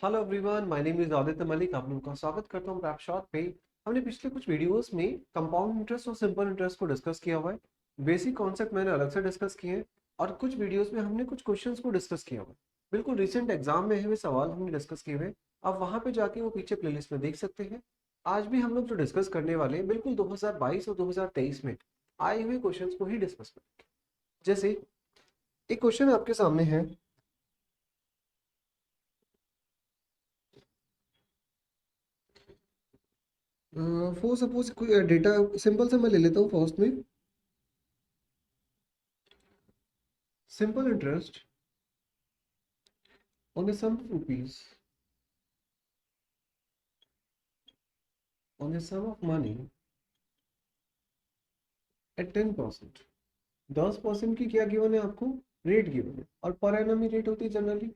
Hello everyone, my name is Aditya Malik. आप लोगों का स्वागत करता हूँ रैपशॉट पे। हमने पिछले कुछ वीडियोस में कंपाउंड इंटरेस्ट और सिंपल इंटरेस्ट को डिस्कस किया हुआ है। बेसिक कॉन्सेप्ट मैंने अलग से डिस्कस किए हैं और कुछ वीडियोस में हमने कुछ क्वेश्चंस को डिस्कस किया हुआ है। बिल्कुल रिसेंट एग्जाम में हुए सवाल हमने डिस्कस किए हुए। आप वहां पे जाके वो पीछे प्लेलिस्ट में देख सकते हैं। आज भी हम लोग जो डिस्कस करने वाले हैं बिल्कुल 2022 और 2023 में आए हुए क्वेश्चंस को ही डिस्कस करेंगे। जैसे एक क्वेश्चन आपके सामने है। फॉर सपोज कोई डेटा सिंपल से मैं ले लेता हूँ फर्स्ट में। Simple interest on a sum of rupees, on a sum of money at 10%। 10% की क्या गिवन है आपको? रेट गिवन है और पर एनम ही रेट होती है जनरली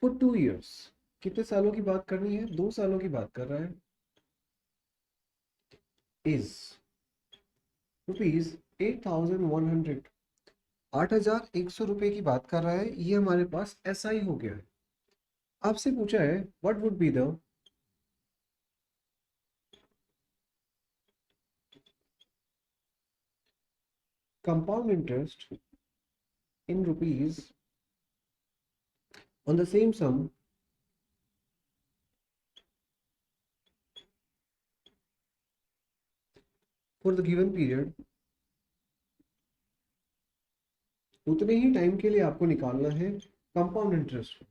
फॉर 2 years। कितने सालों की बात करनी है? 2 सालों की बात कर रहा है। Is rupees 8,100। 8,100 रुपए की बात कर रहा है। ये हमारे पास एस आई हो गया है। आपसे पूछा है what would be the compound interest in rupees on the same sum for the given period. उतने ही टाइम के लिए आपको निकालना है compound interest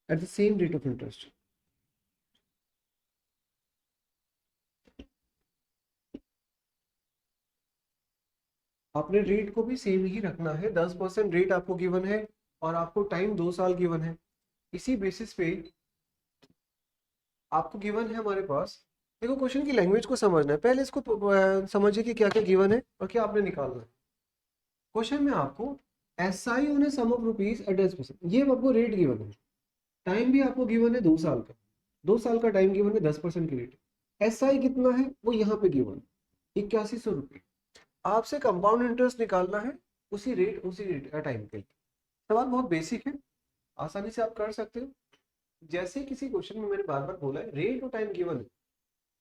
at the same rate of interest. आपने रेट को भी सेम ही रखना है। 10% रेट आपको गिवन है और आपको टाइम 2 साल गिवन है। इसी बेसिस पे आपको गिवन है हमारे पास। देखो, क्वेश्चन की लैंग्वेज को समझना है। पहले इसको समझिए कि क्या क्या गिवन है और क्या आपने निकालना है। क्वेश्चन में आपको S I on a sum of rupees at 10%, ये आपको रेट गिवन है। टाइम भी आपको गिवन है 2 साल का। 2 साल का टाइम गिवन है, 10% की रेट। एस आई कितना है वो यहाँ पे गिवन है, 8100 रुपये। आपसे कंपाउंड इंटरेस्ट निकालना है उसी रेट का टाइम के लिए। सवाल बहुत बेसिक है, आसानी से आप कर सकते हो। जैसे किसी क्वेश्चन में मैंने बार बार बोला है रेट और टाइम गिवन है,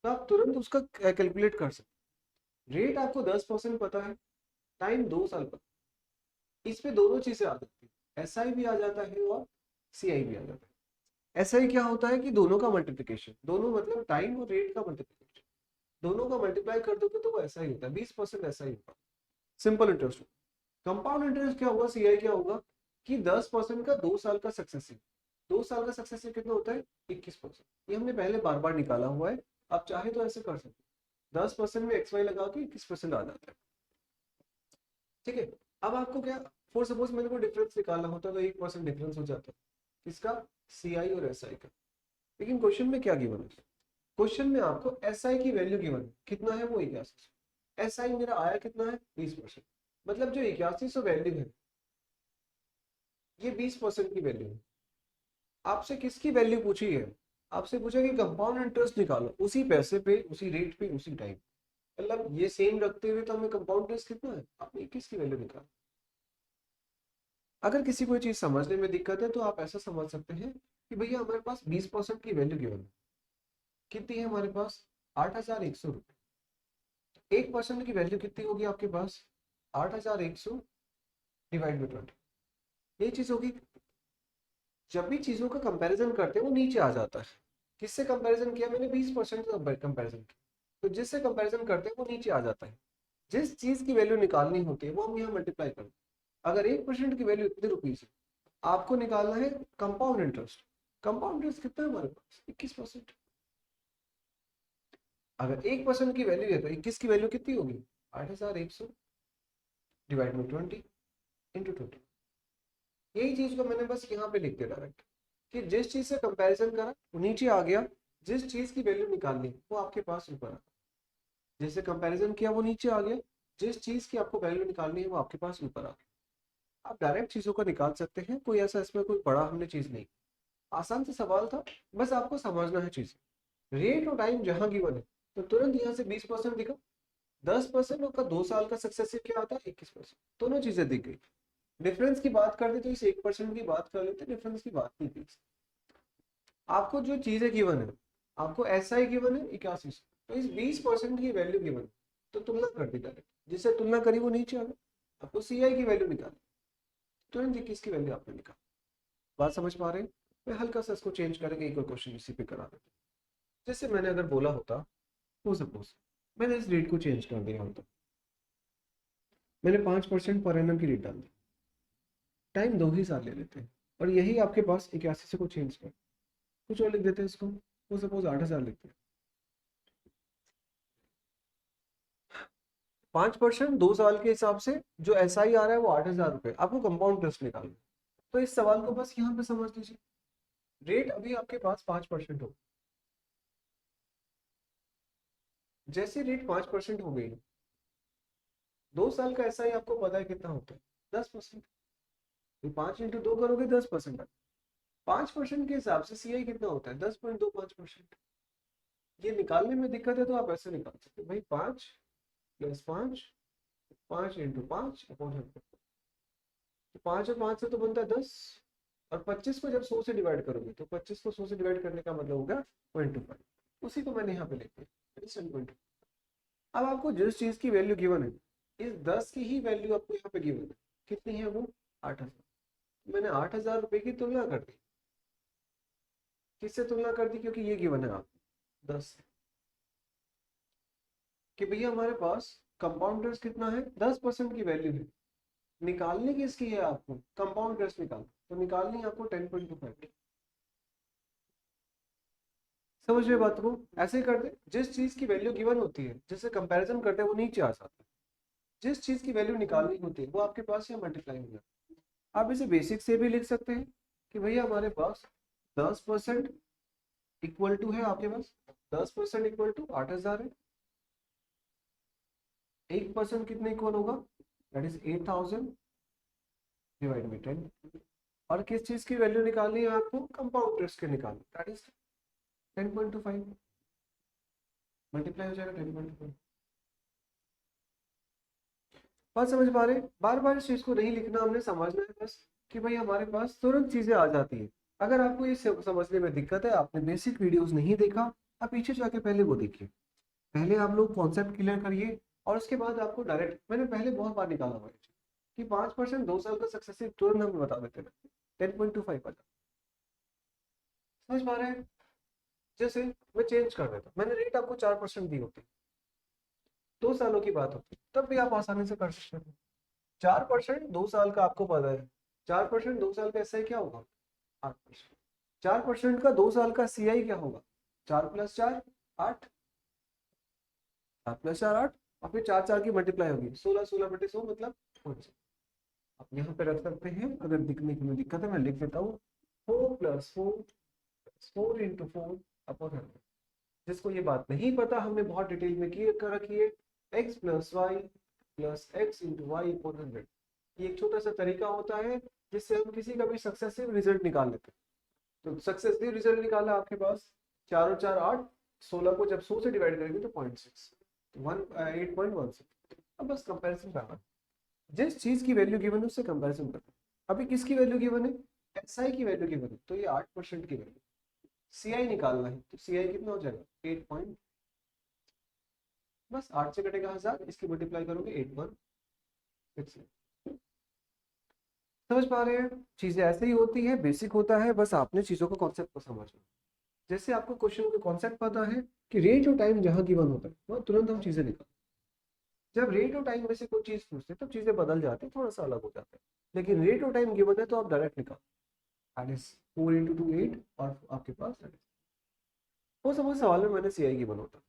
तो आप तुरंत उसका कैलकुलेट कर सकते हो। रेट आपको 10% पता है, टाइम 2 साल पता है। इसमें दोनों चीजें आ जाती है, एस आई भी आ जाता है और सी आई भी आ जाता है। एस आई क्या होता है कि दोनों का मल्टीप्लीकेशन, दोनों मतलब टाइम और रेट का मल्टीप्लीकेशन, दोनों का मल्टीप्लाई कर दोगे तो वो ऐसा ही होता है। 20% ऐसा ही होगा सिंपल इंटरेस्ट। कंपाउंड इंटरेस्ट क्या होगा, सीआई क्या होगा कि 10% का 2 साल का सक्सेसिव। 2 साल का सक्सेसिव कितना होता है? 21%। ये हमने पहले बार बार निकाला हुआ है। आप चाहे तो ऐसे कर सकते हो, 10% में एक्स वाई लगा के 21% आ जाता है। ठीक है। अब आपको क्या, फॉर सपोज मेरे को डिफरेंस निकालना होता तो 1% डिफरेंस हो जाता। किसका? सी आई और एस आई का। लेकिन क्वेश्चन में क्या गिवन है? क्वेश्चन में आपको एस आई की वैल्यू गिवन है, कितना है वो? 81। एस आई मेरा आया कितना है? 20%। मतलब जो 8100 वैल्यू है ये 20% की वैल्यू है। आपसे किसकी वैल्यू पूछी है? आपसे पूछा कि कंपाउंड इंटरेस्ट निकालो उसी पैसे पे, उसी रेट पे, उसी टाइम। मतलब ये सेम रखते हुए तो हमें कंपाउंड इंटरेस्ट कितना है, आपने 21 की वैल्यू निकाल। अगर किसी कोई चीज समझने में दिक्कत है तो आप ऐसा समझ सकते हैं कि भैया हमारे पास 20% की वैल्यू गिवन है। कितनी है हमारे पास? 8,100 रुपये। 1% की वैल्यू कितनी होगी आपके पास? 8,100 डिवाइड बाई 20। ये चीज होगी। जब भी चीजों का कंपैरिजन करते हैं वो नीचे आ जाता है। किससे कंपैरिजन किया मैंने? 20% कंपैरिजन किया, तो जिससे कंपैरिजन करते हैं वो नीचे आ जाता है। जिस चीज की वैल्यू निकालनी होती है वो हम यहाँ मल्टीप्लाई करते हैं। अगर 1% की वैल्यू इतने रुपीज है, आपको निकालना है कंपाउंड इंटरेस्ट। कंपाउंड इंटरेस्ट कितना है हमारे पास? 21%। अगर 1% की वैल्यू है तो 21 की वैल्यू कितनी होगी? 8,100 डिवाइड बाई 20 × 20। यही चीज को मैंने बस यहाँ पे लिख दिया डायरेक्ट कि जिस चीज से कंपैरिजन करा वो नीचे आ गया, जिस चीज की वैल्यू निकालनी वो आपके पास ऊपर आ गया। जिससे कंपैरिजन किया वो नीचे आ गया, जिस चीज की आपको वैल्यू निकालनी है वो आपके पास ऊपर आ गया। आप डायरेक्ट चीजों को निकाल सकते हैं, कोई ऐसा इसमें कोई बड़ा हमने चीज नहीं। आसान से सवाल था, बस आपको समझना है चीज। रेट और टाइम जहां गिवन है तो तुरंत यहाँ से 20% दिखा। 10% का 2 साल का सक्सेसिव क्या आता है? 21%। दोनों चीजें दिख गई। डिफरेंस की बात करते तो इस 1% की बात कर लेते, डिफरेंस की बात नहीं थी। आपको जो चीजें गिवन है, आपको SI गिवन है 81, तो इस 20% की वैल्यू गिवन है, तो तुलना कर दी डायरेक्ट, जिससे तुलना करी वो नीचे आ गया। आपको CI की वैल्यू निकाली, तुरंत ही किसकी वैल्यू आपने निकाली। बात समझ पा रहे हैं? मैं हल्का सा इसको चेंज करेंगे, एक और क्वेश्चन इसी पे करा देते। जैसे मैंने अगर बोला होता, सपोज मैंने इस रेट को चेंज कर दिया होता, मैंने 5% पर एनम की रेट डाल दी, टाइम 2 ही साल ले लेते हैं, और यही आपके पास 81 से को चेंज कर कुछ और लिख देते हैं इसको, वो सपोज 8,000 लिखते हैं। 5% 2 साल के हिसाब से जो SI आ रहा है वो 8,000 रुपये, आपको कंपाउंड इंटरेस्ट निकालना है। तो इस सवाल को बस यहाँ पे समझ लीजिए, रेट अभी आपके पास 5% हो, जैसे रेट 5% हो गई, 2 साल का SI आपको पता है कितना होता है, 10%। 5 × 2 करोगे 10%। 5% के हिसाब से CI कितना होता है, 10.25%। ये निकालने में दिक्कत है तो आप ऐसे निकाल सकते भाई, 5 + 5, 5 × 5/100। तो 5 और 5 से तो बनता है 10, और 25 को जब 100 से डिवाइड करोगे तो 25 को 100 से डिवाइड करने का मतलब होगा 0.25। उसी को मैंने यहाँ पे लिख दिया। अब आपको जिस चीज की वैल्यू गिवन है, इस 10 की ही वैल्यू आपको यहाँ पे गिवन है, कितनी है वो, 8,000। मैंने 8,000 रुपए की तुलना कर दी, किससे तुलना कर दी, क्योंकि ये गिवन है आपको 10 से, कि भैया हमारे पास कंपाउंडर्स कितना है, 10% की वैल्यू है, निकालनी किसकी है आपको, कंपाउंड इंटरेस्ट निकालना, तो निकालनी है आपको 10.25। समझ रहे बात को? ऐसे ही करते, जिस चीज की वैल्यू गिवन होती है जिससे कंपैरिजन करते हैं वो नीचे आ जाता है, जिस चीज की वैल्यू निकालनी होती है वो आपके पास यहाँ मल्टीप्लाई हो जाता है। आप इसे बेसिक से भी लिख सकते हैं कि भैया हमारे पास 10% इक्वल टू है, आपके पास 10% इक्वल टू 8,000 है, 1% कितने इक्वल होगा, दैट इज 8,000 डिवाइड बाई 10। और किस चीज की वैल्यू निकालनी है आपको, कंपाउंड इंटरेस्ट के निकालनी, दैट इज 10.25, मल्टीप्लाई हो जाएगा 10.25। बात समझ पा रहे, बार बार इस चीज को नहीं लिखना, हमने समझना है बस कि भाई हमारे पास तुरंत चीजें आ जाती है। अगर आपको ये समझने में दिक्कत है, आपने बेसिक वीडियोस नहीं देखा, आप पीछे जाके पहले वो देखिए, पहले आप लोग कॉन्सेप्ट क्लियर करिए, और उसके बाद आपको डायरेक्ट, मैंने पहले बहुत बार निकाला हुआ है कि 5% 2 साल का सक्सेसिव तुरंत हमें बता देते हैं, 10.25 आ जाता। समझ पा रहे हैं? जैसे मैं चेंज कर देता, मैंने रेट आपको 4% दी होती, 2 सालों की बात होती, तब भी आप आसानी से कर सकते थे। 4% 2 साल का आपको पता है, 4% 2 साल का SI क्या होगा, 8%। 4% का 2 साल का CI क्या होगा, 4 + 4 8, 7 + 4 8, और फिर 4 की मल्टीप्लाई होगी 16, 16/100 मतलब 5। आप यहाँ पे रख सकते हैं, अगर दिखने में दिक्कत है मैं लिख देता हूँ, 4 + 4 4 × 4/100। जिसको ये बात नहीं पता, हमने बहुत डिटेल में की कर रखी है, x + y + x × y/100। ये एक छोटा सा तरीका होता है जिससे हम किसी का भी सक्सेसिव रिजल्ट निकाल लेते हैं। तो सक्सेसिव रिजल्ट निकाला आपके पास, 4 और 4 8, 16 को जब 100 से डिवाइड करेंगे तो 0.6, 8.16। अब बस कंपैरिजन करना, जिस चीज की वैल्यू गिवन है उससे कंपैरिजन करना। अभी किसकी वैल्यू गिवन है, SI की वैल्यू गिवन है, तो ये 8% की वैल्यू, CI निकालना है, तो CI कितना हो जाएगा 8 पॉइंट, बस 8 से कटेगा 1000, इसकी मल्टीप्लाई करोगे 8.6। समझ पा रहे हैं? चीजें ऐसे ही होती है, बेसिक होता है, बस आपने चीजों को कॉन्सेप्ट को समझना। जैसे आपको क्वेश्चन का कॉन्सेप्ट पता है कि रेट और टाइम जहां गिवन होता है वहां तुरंत हम चीजें निकाल, जब रेट और टाइम में से कोई चीज पूछते हैं तब चीजें बदल जाती है, थोड़ा सा अलग हो जाता है, लेकिन रेट और टाइम गिवन है तो आप डायरेक्ट निकाल, दैट इज 4 × 2 8, और आपके पास वो सपोज सवाल में मैंने CI गिवन होता,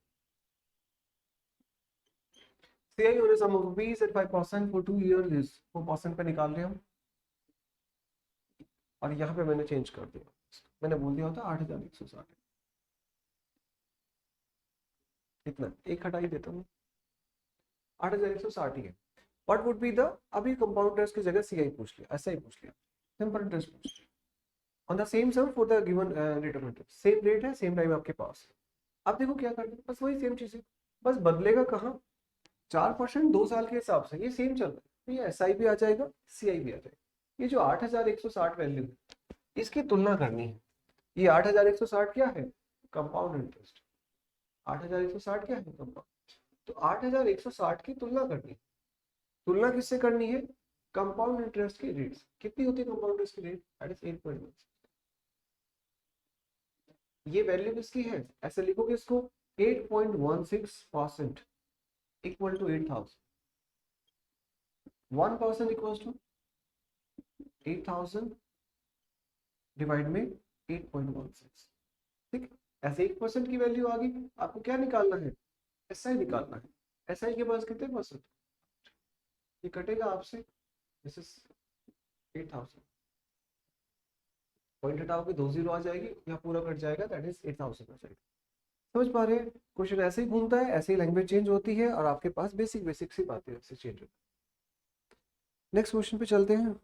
CI होने sum of rupees at 5% for 2 years is, वो परसेंट पे निकाल रहे हम, और यहाँ पे मैंने चेंज कर दिया, मैंने बोल दिया होता 8,160, इतना एक हटा ही देता हूँ, 8,160 ही है। व्हाट वुड बी द, अभी कंपाउंड इंटरेस्ट की जगह CI पूछ लिया, ऐसा ही पूछ लिया, सिंपल इंटरेस्ट पूछ लिया on the same sum for the given rate of interest, same rate है, सेम टाइम आपके पास। अब देखो क्या करना है, बस वही सेम चीज है, बस बदलेगा कहाँ, 4% 2 साल के हिसाब से, ये सेम चल रहा है, तो ये SI भी आ जाएगा, CI भी आ जाएगा। ये जो 8160 वैल्यू इसकी तुलना करनी है। ये 8160 क्या है? Compound interest. 8160 क्या है? कंपाउंड। तो 8160 की तुलना करनी है। तुलना किससे करनी है? कंपाउंड इंटरेस्ट की रेट। कितनी होती है कंपाउंड इंटरेस्ट की रेट? That is 8.1। ये वैल्यू किसकी है? ऐसे लिखोगे इसको 8.16% equal to 8000। 1% equal to 8000 divide में 8.16। ठीक है, ऐसे 1% की वैल्यू आ गई। आपको क्या निकालना है? एसआई निकालना है। एसआई के पास कितने परसेंट? ये कटेगा आपसे, दिस इज 8000। पॉइंट हटाओगे 20 आ जाएगी, या पूरा कट जाएगा, दैट इज 8000 आ जाएगा। समझ पा रहे हैं? क्वेश्चन ऐसे ही घूमता है, ऐसे ही लैंग्वेज चेंज होती है, और आपके पास बेसिक बेसिक सी बातें ऐसे चेंज होती है। नेक्स्ट क्वेश्चन पे चलते हैं।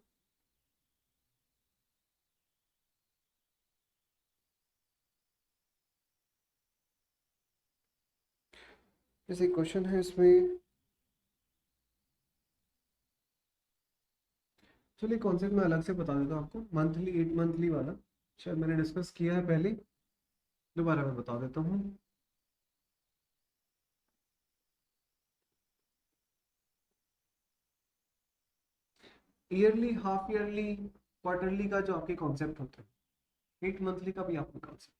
जैसे क्वेश्चन है इसमें, चलिए कॉन्सेप्ट में अलग से बता देता हूँ आपको। मंथली 8 मंथली वाला शायद मैंने डिस्कस किया है पहले, दोबारा मैं बता देता हूँ। ईयरली, हाफ ईयरली, क्वार्टरली का जो आपके कॉन्सेप्ट होता है, 8 मंथली का भी आप निकाल सकते हैं।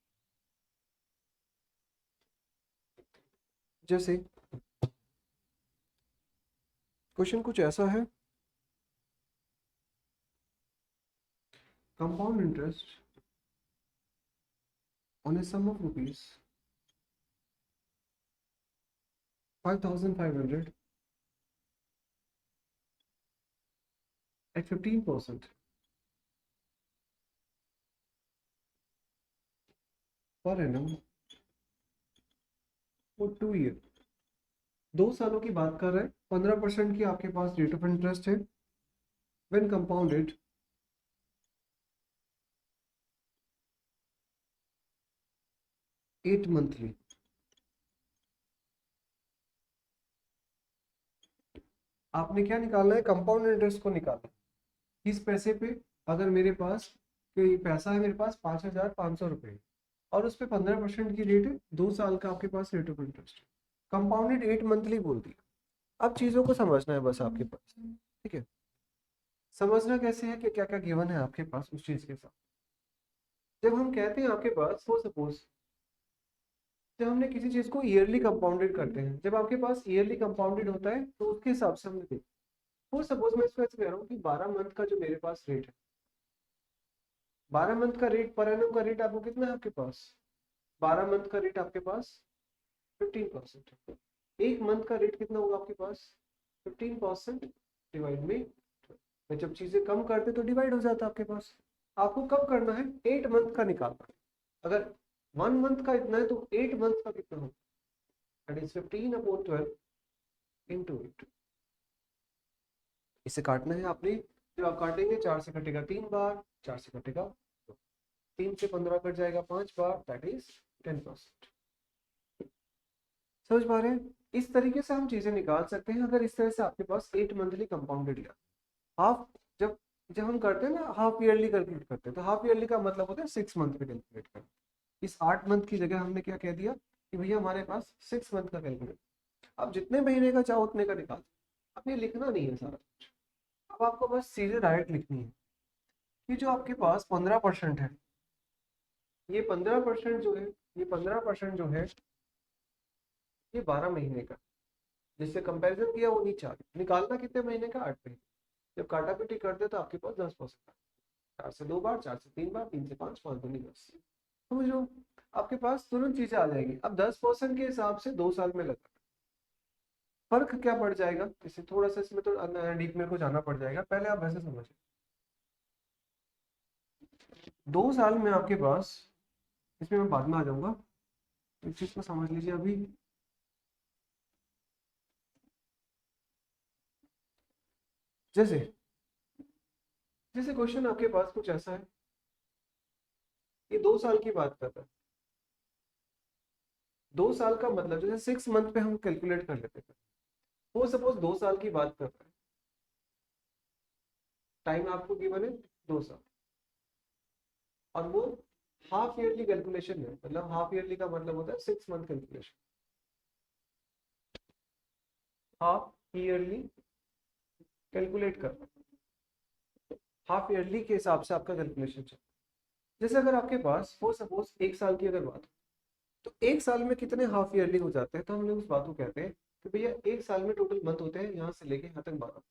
जैसे क्वेश्चन कुछ ऐसा है, compound interest on a sum of rupees 5500 at 15% per annum for 2 year। 2 सालों की बात कर रहे हैं, 15% की आपके पास रेट ऑफ इंटरेस्ट है। When compounded 8 monthly. आपने क्या निकालना है? कंपाउंड इंटरेस्ट को निकालना है। किस पैसे पे? अगर मेरे पास कोई पैसा है, मेरे पास 5500 रुपये, और उस पर 15% की रेट है, 2 साल का आपके पास रेट ऑफ इंटरेस्ट है, कंपाउंडेड 8 मंथली बोल दिया। अब चीजों को समझना है बस आपके पास, ठीक है? समझना कैसे है कि क्या क्या गिवन है आपके पास उस चीज के साथ। जब हम कहते हैं आपके पास, फॉर सपोज जब हमने किसी चीज को ईयरली कंपाउंडेड करते हैं, जब आपके पास ईयरली कंपाउंडेड होता है तो उसके हिसाब से हमने देखा। फॉर सपोज मैं इसको ऐसे कह रहा हूँ कि 12 मंथ का जो मेरे पास रेट है, 12 मंथ का रेट, पर एनम का रेट आपको कितना है आपके पास? 12 मंथ का रेट आपके पास 15% है। 1 मंथ का रेट कितना होगा आपके पास? 15% डिवाइड में 12। जब चीजें कम करते तो डिवाइड हो जाता आपके पास। आपको कब करना है? 8 मंथ का निकालना है। अगर 1 मंथ का इतना है तो 8 मंथ का कितना होगा? That is 15/12 into 8। इसे काटना है आपने। जब आप काटेंगे, 4 से कटेगा 3 बार, 4 से कटेगा 2, 3 से 15 कट जाएगा 5 बार, दैट इज 10%। समझ पा रहे हैं? इस तरीके से हम चीजें निकाल सकते हैं अगर इस तरह से आपके पास 8 मंथली कंपाउंडेड या हाफ। जब जब हम करते हैं ना हाफ ईयरली कैलकुलेट करते हैं, तो हाफ ईयरली का मतलब होता है 6 मंथ पे कैलकुलेट करना। इस 8 मंथ की जगह हमने क्या कह दिया कि भैया हमारे पास 6 मंथ का कैलकुलेट। अब जितने महीने का चाहो उतने का निकाल। अब ये लिखना नहीं है सारा कुछ, अब आपको बस सीधे डायरेक्ट लिखनी है कि जो आपके पास 15% है, ये 15% जो है, ये 15% जो है, ये 12 महीने का, जिससे कंपैरिजन किया वो नीचे आ गया। निकालना कितने महीने का? 8 महीने। जब काटा पीटी करते तो आपके पास 10%। 4 से 2 बार, 4 से 3 बार, 3 से 5, 5 दूनी 10। समझ लो, आपके पास तुरंत चीजें आ जाएगी। अब 10% के हिसाब से 2 साल में लगा, फर्क क्या पड़ जाएगा? इससे थोड़ा सा इसमें तो डीप मेरे को जाना पड़ जाएगा, पहले आप वैसे समझिए। 2 साल में आपके पास, इसमें मैं बाद में आ जाऊंगा, इस चीज को समझ लीजिए अभी। जैसे जैसे क्वेश्चन आपके पास कुछ ऐसा है, ये 2 साल की बात करता है। 2 साल का मतलब जैसे 6 मंथ पे हम कैलकुलेट कर लेते थे, वो सपोज 2 साल की बात कर रहे हैं। टाइम आपको गिवन है 2 साल, और वो हाफ ईयरली कैलकुलेशन है, मतलब हाफ ईयरली का मतलब होता है 6 month calculation. Half yearly calculate करना, हाफ ईयरली के हिसाब से आपका कैलकुलेशन चल। जैसे अगर आपके पास फॉर सपोज 1 साल की अगर बात हो, तो 1 साल में कितने हाफ ईयरली हो जाते हैं, तो हम लोग उस बात को कहते हैं कि भैया 1 साल में टोटल मंथ होते हैं यहाँ से लेके यहाँ तक 12।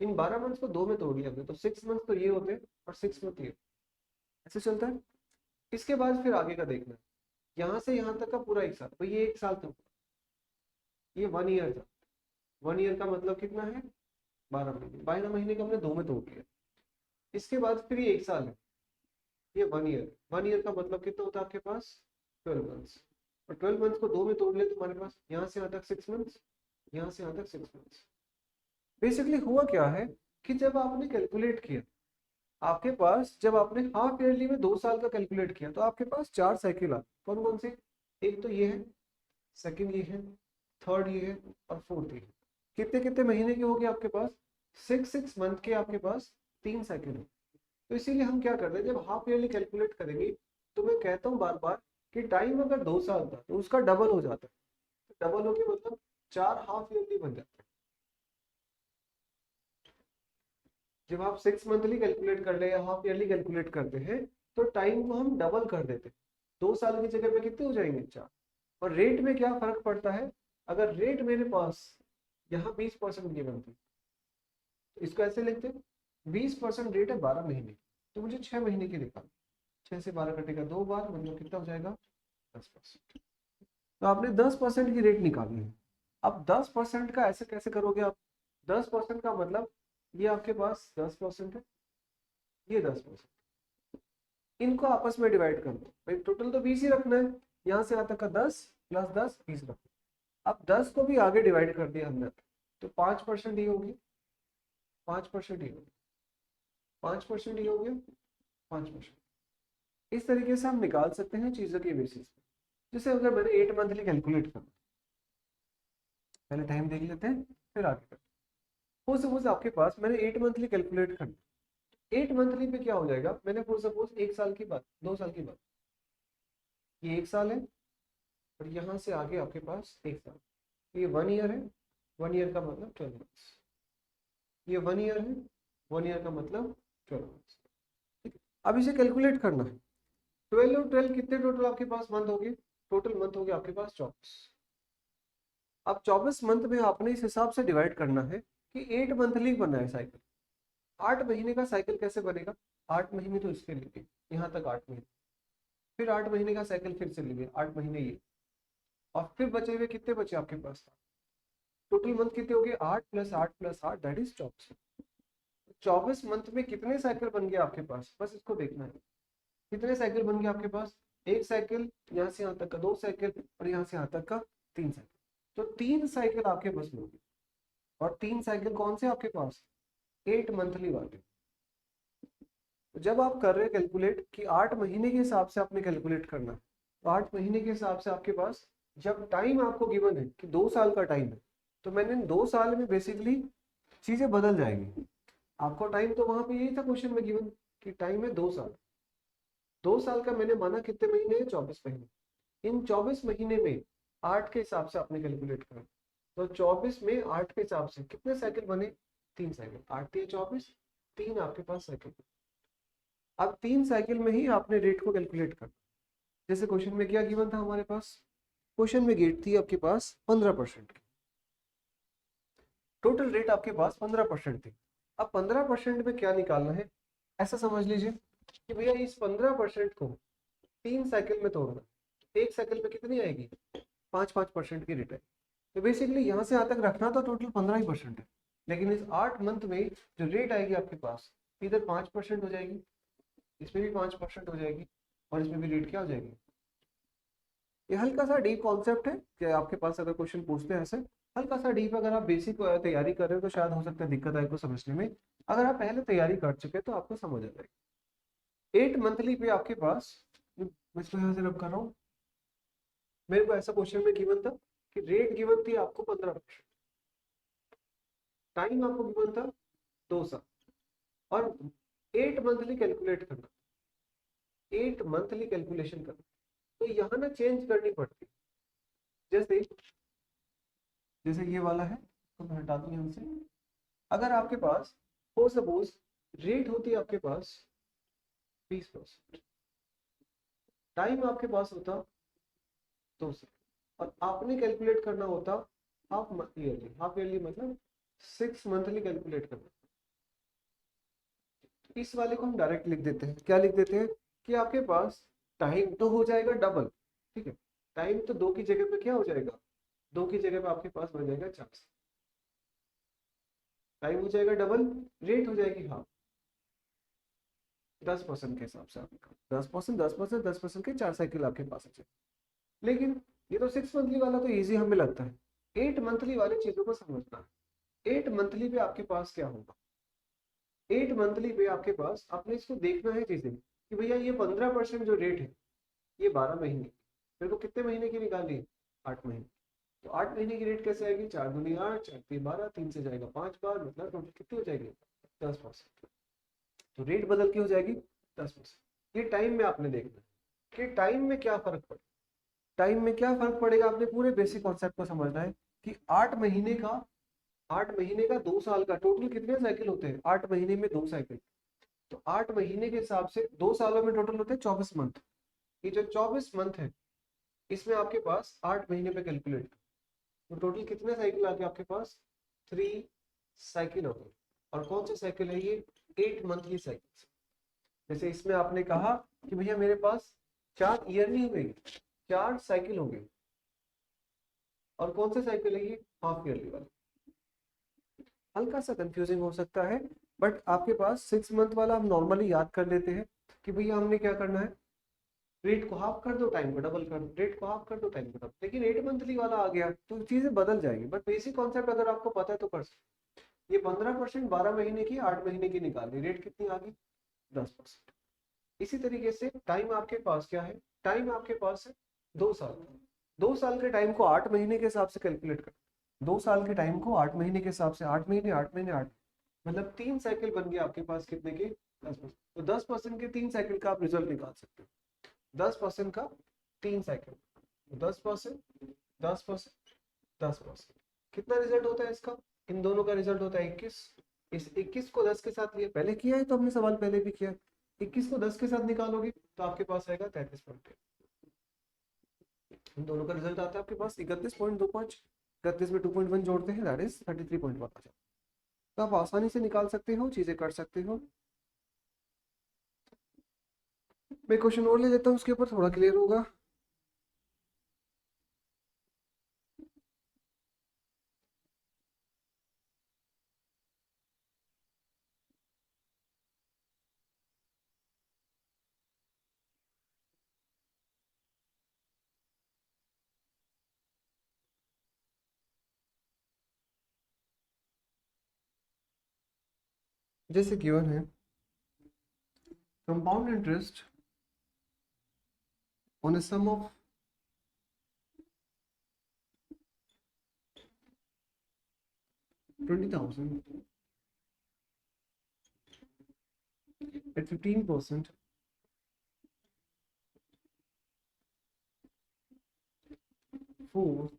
इन 12 मंथ्स को 2 में तोड़ लिया हमने, तो 6 मंथ तो ये होते हैं और 6 मंथ ये, ऐसे चलता है। इसके बाद फिर आगे का देखना है, यहाँ से यहाँ तक का पूरा 1 साल, तो ये 1 साल था, ये 1 ईयर था। 1 ईयर का मतलब कितना है, 12 महीने। 12 महीने का हमने 2 में तोड़ लिया। इसके बाद फिर ये 1 साल है, ये 1 ईयर। 1 ईयर का मतलब कितना होता है आपके पास, 12 मंथ्स। और 12 मंथ्स को 2 में तोड़ ले तो हमारे पास यहाँ से यहाँ तक 6 मंथ्स, यहाँ से यहाँ तक 6 मंथ्स। बेसिकली हुआ क्या है कि जब आपने कैलकुलेट किया, आपके पास जब आपने हाफ ईयरली में 2 साल का कैलकुलेट किया, तो आपके पास 4 साइकिल आ, कौन कौन से, एक तो ये है, सेकंड ये है, थर्ड ये है, और फोर्थ ये है। कितने कितने महीने के हो गए आपके पास, 6 6 मंथ के आपके पास 3 साइकिल है। तो इसीलिए हम क्या करते हैं, जब हाफ ईयरली कैलकुलेट करेंगे, तो मैं कहता हूँ बार बार कि टाइम अगर 2 साल था तो उसका डबल हो जाता है। तो डबल हो गया मतलब 4 हाफ ईयरली बन जाता है। जब आप 6 मंथली कैलकुलेट कर ले या हाफ ईयरली कैलकुलेट करते हैं, तो टाइम को हम डबल कर देते हैं। 2 साल की जगह पे कितने हो जाएंगे, 4। और रेट में क्या फर्क पड़ता है, अगर रेट मेरे पास यहाँ 20% की बनती, तो इसको ऐसे लिखते हैं, 20% रेट है 12 महीने, तो मुझे 6 महीने की निकाल, 6 से 12 कटेगा 2 बार, मतलब कितना हो जाएगा, 10%। तो आपने 10% की रेट निकाली है। अब 10% का ऐसे कैसे करोगे आप, 10% का मतलब ये आपके पास 10% है, ये 10%, इनको आपस में डिवाइड कर दो भाई, टोटल तो 20 ही रखना है, यहाँ से यहाँ तक का 10 प्लस 10 20 रखना। अब 10 को भी आगे डिवाइड कर दिया हमने, तो 5% ही होगी, 5% ही होगी, 5% ही हो गया, 5%। इस तरीके से हम निकाल सकते हैं चीजों के बेसिस पे। जैसे अगर मैंने 8 मंथली कैलकुलेट करना, पहले टाइम देख लेते हैं फिर आगे करते हैं। वो सपोज आपके पास मैंने 8 मंथली कैलकुलेट करना, 8 मंथली पे क्या हो जाएगा, मैंने फॉर सपोज 1 साल की बात, 2 साल की बात, ये 1 साल है, और यहाँ से आगे आपके पास 1 साल, ये 1 ईयर है, 1 ईयर का मतलब 12 मंथ्स, ये 1 ईयर है, 1 ईयर का मतलब 12 मंथ्स। ठीक है, अब इसे कैलकुलेट करना है। 12 और 12 कितने टोटल आपके पास मंथ हो गए, टोटल मंथ हो गया आपके पास 24। अब 24 मंथ में आपने इस हिसाब से डिवाइड करना है कि 8 मंथली बना है साइकिल। 8 महीने का साइकिल कैसे बनेगा, 8 महीने तो इसके लिए, यहाँ तक 8 महीने, फिर 8 महीने का साइकिल फिर से लिए 8 महीने ये, और फिर बचे हुए कितने बचे आपके पास, टोटल मंथ कितने हो गए, 8 + 8 + 8 दैट इज 24। 24 मंथ में कितने साइकिल बन गए आपके पास, बस इसको देखना है, कितने साइकिल बन गए आपके पास, एक साइकिल, यहाँ से यहाँ तक का 2 साइकिल, और यहाँ से यहाँ तक का 3 साइकिल। तो 3 साइकिल आपके पास में होगी, और 3 साइकिल कौन से आपके पास, 8 मंथली वाले। तो जब आप कर रहे हैं कैलकुलेट कि 8 महीने के हिसाब से आपने कैलकुलेट करना है, तो 8 महीने के हिसाब से आपके पास जब टाइम आपको गिवन है कि 2 साल का टाइम है, तो मैंने 2 साल में बेसिकली चीजें बदल जाएंगी। आपको टाइम तो वहां पे यही था क्वेश्चन में गिवन कि टाइम है 2 साल, 2 साल का मैंने माना कितने महीने हैं, 24 महीने। इन 24 महीने में 8 के हिसाब से आपने कैलकुलेट करा, तो 24 में 8 के हिसाब से कितने साइकिल बने, 3 साइकिल, 8 × 3 = 24, 3 आपके पास साइकिल। अब 3 साइकिल में ही आपने रेट को कैलकुलेट करना। जैसे क्वेश्चन में क्या गिवन था हमारे पास, क्वेश्चन में रेट थी आपके पास 15% की, टोटल रेट आपके पास 15% थी। अब 15% में क्या निकालना है, ऐसा समझ लीजिए कि भैया इस 15% को 3 साइकिल में तोड़ना, एक साइकिल में कितनी आएगी, 5-5% की रेट है। तो बेसिकली यहाँ से यहाँ तक रखना तो टोटल 15% है, लेकिन इस 8 मंथ में जो रेट आएगी आपके पास, इधर 5% हो जाएगी, इसमें भी 5% हो जाएगी, और इसमें भी रेट क्या हो जाएगी। ये हल्का सा डीप कॉन्सेप्ट है कि आपके पास अगर क्वेश्चन पूछते हैं ऐसे हल्का सा डीप, अगर आप बेसिक तैयारी कर रहे हो तो शायद हो सकता है दिक्कत आए को समझने में। अगर आप पहले तैयारी कर चुके हैं तो आपको समझ आ जाएगी। 8 मंथली पे आपके पास, मैं इसको यहाँ से रब कर रहा हूँ, मेरे को ऐसा क्वेश्चन में गिवन था कि रेट गिवन थी आपको 15%, टाइम आपको गिवन था 2 साल, और 8 मंथली कैलकुलेट करना, 8 मंथली कैलकुलेशन करना, तो यहाँ ना चेंज करनी पड़ती है। जैसे जैसे ये वाला है तो मैं हटा दूं यहाँ से। अगर आपके पास हो सपोज रेट होती है आपके पास 20%, टाइम आपके पास होता 2 साल, और आपने कैलकुलेट करना होता हाफ ईयरली। हाफ ईयरली मतलब 6 मंथली कैलकुलेट करना। इस वाले को हम डायरेक्ट लिख देते हैं, क्या लिख देते हैं कि आपके पास टाइम तो हो जाएगा डबल, ठीक है, टाइम तो 2 की जगह पे क्या हो जाएगा, 2 की जगह पे आपके पास बन जाएगा 4, टाइम हो जाएगा डबल, रेट हो जाएगी हाफ। 10% के हिसाब से आपका 10%, 10%, 10% के 4 साइकिल आपके पास है। लेकिन ये तो 6 मंथली वाला तो इजी हमें लगता है, 8 मंथली वाली चीजों को समझना है। 8 मंथली पे आपके पास क्या होगा, 8 मंथली पे आपके पास आपने इसको देखना है चीजें कि भैया ये 15% जो रेट है ये 12 महीने, मेरे को कितने महीने की निकाली है, 8 महीने। तो 8 महीने की रेट कैसे आएगी, 4 दूनी 8, 4 3 12, 3 से जाएगा 5 बार, मतलब टोटल कितनी हो जाएगी 10%। तो रेट बदल के हो जाएगी 10%। ये टाइम में आपने देखना है कि टाइम में क्या फर्क पड़ेगा, टाइम में क्या फर्क पड़ेगा, आपने पूरे बेसिक कॉन्सेप्ट को समझना है कि 8 महीने का, 8 महीने का 2 साल का टोटल कितने साइकिल होते हैं, 8 महीने में 2 साइकिल। तो 8 महीने के हिसाब से 2 सालों में टोटल होते हैं 24 मंथ। ये जो 24 मंथ है इसमें आपके पास 8 महीने पे कैलकुलेट, तो टोटल कितने साइकिल आ गए आपके पास, 3 साइकिल हो गए। और कौन सा साइकिल है ये, 8 मंथली साइकिल। जैसे इसमें आपने कहा कि भैया मेरे पास 4 ईयरली हो गई, 4 साइकिल हो गई, और कौन सा साइकिल है ये, हाफ ईयरली वाला। हल्का सा कंफ्यूजिंग हो सकता है, बट आपके पास 6 मंथ वाला हम नॉर्मली याद कर लेते हैं कि भैया हमने क्या करना है, रेट को हाफ कर दो, टाइम को डबल कर दो, रेट को हाफ कर दो, टाइम को डबल। लेकिन 8 मंथली वाला आ गया तो चीजें बदल जाएंगी, बट बेसिक कॉन्सेप्ट अगर आपको पता है तो कर सकते। ये 15% 12 महीने की, 8 महीने की निकाली, रेट कितनी आ गई 10%। इसी तरीके से टाइम आपके पास क्या है, टाइम आपके पास है 2 साल। 2 साल के टाइम को 8 महीने के हिसाब से कैलकुलेट कर, 2 साल के टाइम को 8 महीने के हिसाब से, 8 महीने 8 महीने 8, मतलब 3 साइकिल बन गए आपके पास कितने के, 10%। तो 10% के 3 साइकिल का आप रिजल्ट निकाल सकते हो, 10% का 3 साइकिल, 10%, 10%, 10%, कितना रिजल्ट होता है इसका, इन दोनों का रिजल्ट होता है 21। इस 21 को 10 के साथ लिया, पहले किया है तो हमने सवाल पहले भी किया, 21 को 10 के साथ निकालोगे तो आपके पास आएगा 33 पॉइंट। इन दोनों का रिजल्ट आता है आपके पास 31.25। 31 में 2.1 जोड़ते हैं, दैट इज 33.1 आ जाता है। तो आप आसानी से निकाल सकते हो, चीजें कर सकते हो। मैं क्वेश्चन और ले लेता हूँ, उसके ऊपर थोड़ा क्लियर होगा। जैसे गिवन है, compound interest on a sum of 20,000 at 15% for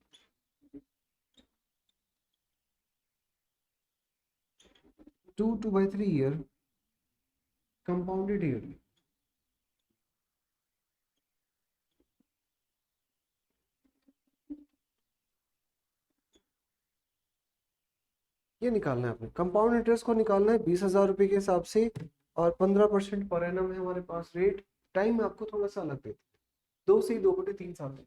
2 to 3 year compounded yearly। ये निकालना है आपने, कंपाउंड इंटरेस्ट को निकालना है 20,000 रुपए के हिसाब से, और 15% पर एनम है हमारे पास रेट। टाइम आपको थोड़ा सा अलग देते हैं, 2 से 2/3 साल।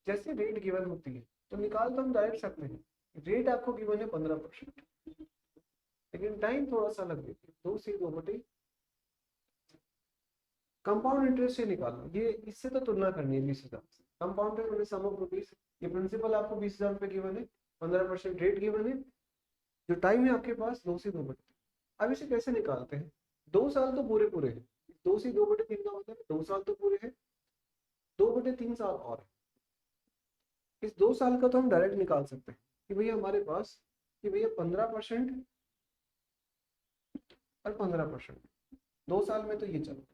जैसे रेट गिवन होती है तो निकाल तो हम डायरेक्ट सकते हैं, रेट आपको गिवन है 15%, लेकिन टाइम थोड़ा सा अलग देते हैं, 2 से 2/, कंपाउंड इंटरेस्ट से निकालना, ये इससे तो तुलना करनी है 20,000 से। कंपाउंडेड सम ऑफ रुपीज, ये प्रिंसिपल आपको 20,000 रुपए गिवन है, 15% रेट गिवन है, जो टाइम है आपके पास 2 से 2/3। अब इसे कैसे निकालते हैं, 2 साल तो पूरे पूरे हैं, 2 से 2/3 का मतलब 2 साल तो पूरे हैं, 2/3 साल और है। इस 2 साल का तो हम डायरेक्ट निकाल सकते हैं कि भैया हमारे पास, कि भैया 15% और 15%। 2 साल में तो ये चलो।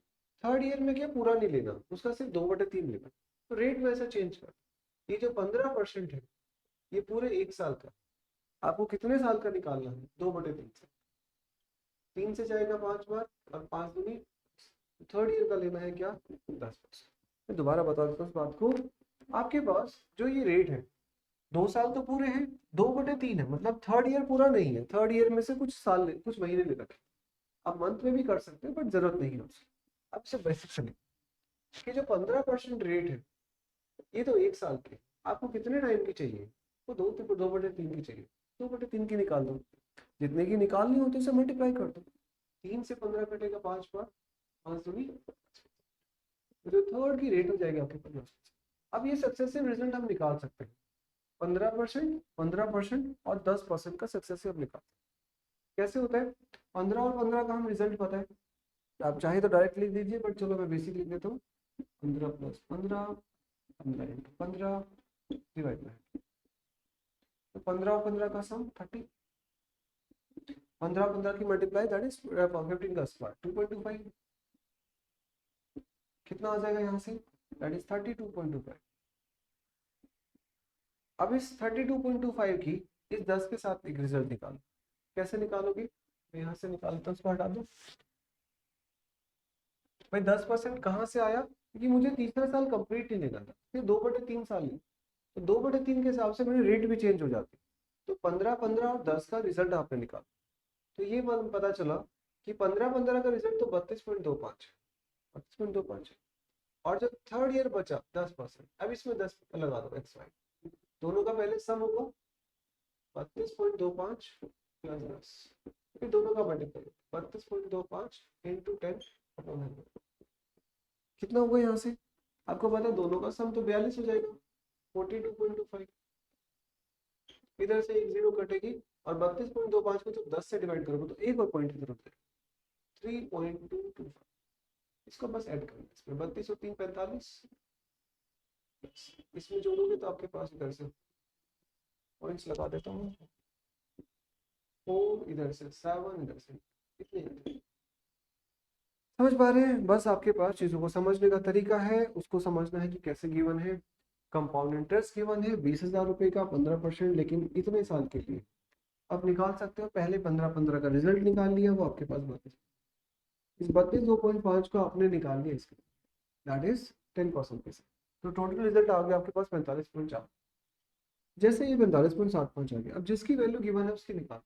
थर्ड ईयर में क्या पूरा नहीं लेना, उसका सिर्फ 2/3 लेना। तो रेट वैसा चेंज कर। ये जो 15% है ये पूरे 1 साल का। आपको कितने साल का निकालना है? 2/3 से। 3 से जाएगा 5 बार और 5 दूनी। थर्ड ईयर का लेना है क्या? 10%। मैं दोबारा बता देता हूँ इस बात को। आपके पास जो ये रेट है 2 साल तो पूरे हैं, 2/3 है, मतलब थर्ड ईयर पूरा नहीं है। थर्ड ईयर में से कुछ साल कुछ महीने ले रखे। आप मंथ में भी कर सकते हैं बट जरूरत नहीं है उसकी। अब इसे बेसिक से कि जो 15% रेट है ये तो 1 साल के। आपको कितने टाइम की चाहिए? वो 2/3 की चाहिए। 2/3 की निकाल दो। जितने की निकालनी होती है उसे मल्टीप्लाई कर दो। 3 से 15 कटेगा 5 बार, 5 दूनी। जो थर्ड की रेट हो जाएगी आपके 50%। अब ये सक्सेसिव रिजल्ट हम निकाल सकते हैं। 15%, 15% और 10% का सक्सेसिव निकाल। कैसे होता है? 15 और 15 का हम रिजल्ट पता है। आप चाहे तो डायरेक्ट लिख दीजिए बट चलो मैं बेसिक लिख देता हूँ। 15 + 15, 15 × 15 डिवाइड बाय। तो 15 और 15 का सम 30। 15 15 की मल्टीप्लाई दैट इज 15 का स्क्वायर 2.25। कितना आ जाएगा यहाँ से? That is 32.25। अब इस 32.25 की इस 10 के साथ एक रिजल्ट निकालो। कैसे निकालोगे? मैं यहाँ से निकालता हूँ, इसको हटा दो भाई। 10% कहाँ से आया? क्योंकि मुझे तीसरा साल कंप्लीट नहीं लेना था, फिर 2/3 साल ली। तो 2/3 के हिसाब से मेरी रेट भी चेंज हो जाती। तो 15 15 और 10 का रिजल्ट आपने निकाला। तो ये पता चला कि 15 15 का रिजल्ट तो 32.25, 32.25। और जो थर्ड ईयर बचा 10%, अब इसमें 10 लगा दो एक्स वाई। दोनों का पहले सम होगा 32.25 प्लस 10, फिर दोनों का मल्टीप्लाई 32.25 इंटू 10/100। कितना होगा यहाँ से? आपको पता है दोनों का सम तो 42 हो जाएगा, 42.25। इधर से एक जीरो कटेगी और 32.25 को जब 10 से डिवाइड करोगे तो एक और पॉइंट इधर होता है 3.225। इसको बस ऐड करना, इसमें 32 और 3 45। इसमें जोड़ोगे तो आपके पास इधर से पॉइंट्स लगा देता हूँ। 4 इधर से 7 इधर से इतने। समझ पा रहे हैं? बस आपके पास चीजों को समझने का तरीका है, उसको समझना है कि कैसे गिवन है। कंपाउंड इंटरेस्ट गिवन है 20,000 रुपए का 15%, लेकिन इतने साल के लिए। आप निकाल सकते हो। पहले 15 15 का रिजल्ट निकाल लिया, वो आपके पास 32। इस 32.5 को आपने निकाल लिया इसके, दैट इज 10% के साथ। तो टोटल रिजल्ट आ गया आपके पास 45.4। जैसे ये 45.75 आ गया, अब जिसकी वैल्यू गिवन है उसकी निकाल।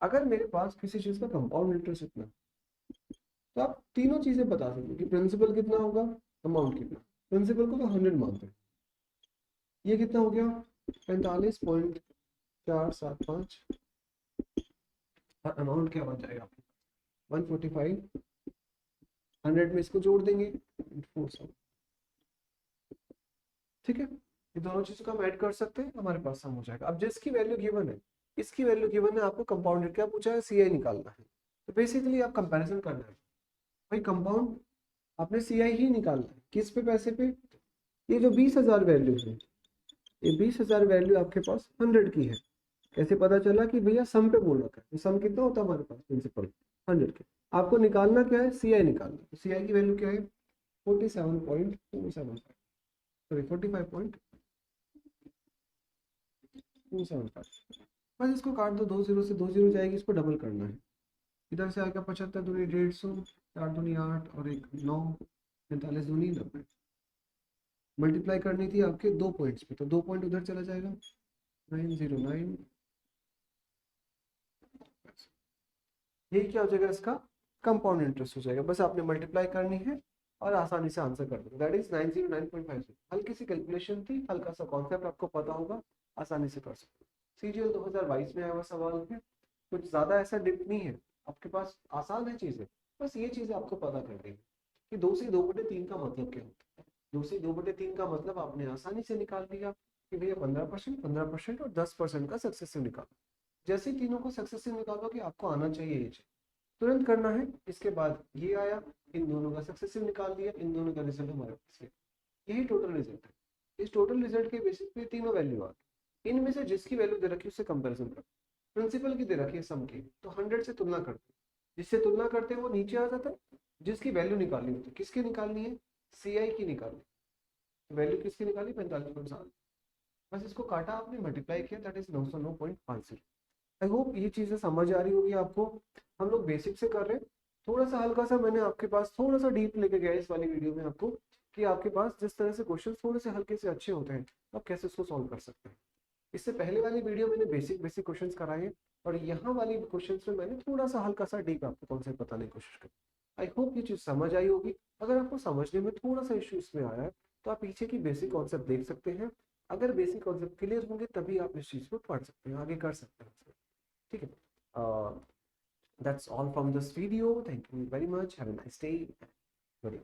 अगर मेरे पास किसी चीज का कंपाउंड इंटरेस्ट इतना, तो आप तीनों चीजें बता सकते हो कि प्रिंसिपल कितना होगा, अमाउंट कितना। प्रिंसिपल को तो 100 मानते हैं। ये कितना हो गया? 45.475। और अमाउंट क्या बन जाएगा? 145। 100 में इसको जोड़ देंगे 47। ठीक है, ये दोनों चीजों को हम ऐड कर सकते हैं, हमारे पास सम हो जाएगा। अब जिसकी वैल्यू गिवन है, इसकी वैल्यू गिवन है, आपको कंपाउंडेड क्या पूछा है? सीआई निकालना है। तो बेसिकली आप कंपैरिजन करना है भाई। कंपाउंड आपने सीआई ही निकालना है। किस पे? पैसे पे। ये जो 20,000 वैल्यू है, ये 20,000 वैल्यू आपके पास 100 की है। कैसे पता चला कि भैया सम पे बोल रखा है? तो सम कितना होता है हमारे पास? प्रिंसिपल 100 के। आपको निकालना क्या है? सीआई निकालना। तो सीआई की वैल्यू क्या है? 47.275, सॉरी 45.275। बस इसको काट दो, 2 जीरो से 2 जीरो जाएगी, इसको डबल करना है। इधर से आएगा 75 दूनी 150, 4 दूनी 8 और एक 9, 45 दूनी 90। मल्टीप्लाई करनी थी आपके 2 पॉइंट्स पे, तो 2 पॉइंट उधर चला जाएगा 909। यही क्या हो जाएगा? इसका कंपाउंड इंटरेस्ट हो जाएगा। बस आपने मल्टीप्लाई करनी है और आसानी से आंसर कर दो। That is 909.50। हल्की सी कैलकुलेशन थी, हल्का सा कॉन्सेप्ट आपको पता होगा, आसानी से कर सकते हो। सीजीएल 2022 में आया हुआ सवाल है, कुछ ज्यादा ऐसा डिप नहीं है आपके पास, आसान है चीजें। बस ये चीजें आपको पता करनी है कि 2/3 का मतलब क्या होता है। 2/3 का मतलब आपने आसानी से निकाल लिया कि भैया 15%, 15% और 10% का सक्सेसिव निकालो। जैसे ही तीनों को सक्सेसिव निकालोगे आपको आना चाहिए ये चीज, तुरंत करना है। इसके बाद ये आया, इन दोनों का सक्सेसिव निकाल दिया, इन दोनों का रिजल्ट हमारे पास है। यही टोटल रिजल्ट है। इस टोटल रिजल्ट के बेसिस पे तीनों वैल्यू आ गई। इनमें से जिसकी वैल्यू दे रखी है उससे कंपैरिजन कर। प्रिंसिपल की दे रखी है सम की, तो 100 से तुलना करते हैं। जिससे तुलना करते हैं वो नीचे आ जाता है, जिसकी वैल्यू निकालनी होती है, किसकी निकालनी है, सी आई की निकालनी, वैल्यू किसकी निकाली 45.7, बस इसको काटा आपने, मल्टीप्लाई किया, दैट इज 909.50। आई होप ये चीजें समझ आ रही होगी आपको। हम लोग बेसिक से कर रहे हैं, थोड़ा सा हल्का सा मैंने आपके पास थोड़ा सा डीप लेके गया इस वाली वीडियो में आपको, कि आपके पास जिस तरह से क्वेश्चन थोड़े से हल्के से अच्छे होते हैं आप कैसे उसको सॉल्व कर सकते हैं। इससे पहले वाली वीडियो मैंने बेसिक बेसिक क्वेश्चंस कराए हैं, और यहाँ वाली क्वेश्चंस में मैंने थोड़ा सा हल्का सा डीप आपको कॉन्सेप्ट बताने की कोशिश करी। आई होप ये चीज़ समझ आई होगी। अगर आपको समझने में थोड़ा सा इशू इसमें आया है तो आप पीछे की बेसिक कॉन्सेप्ट देख सकते हैं। अगर बेसिक कॉन्सेप्ट क्लियर होंगे तभी आप इस चीज़ को पढ़ सकते हैं, आगे कर सकते हैं। ठीक है, that's all from this video. Thank you very much. Have a nice day. Good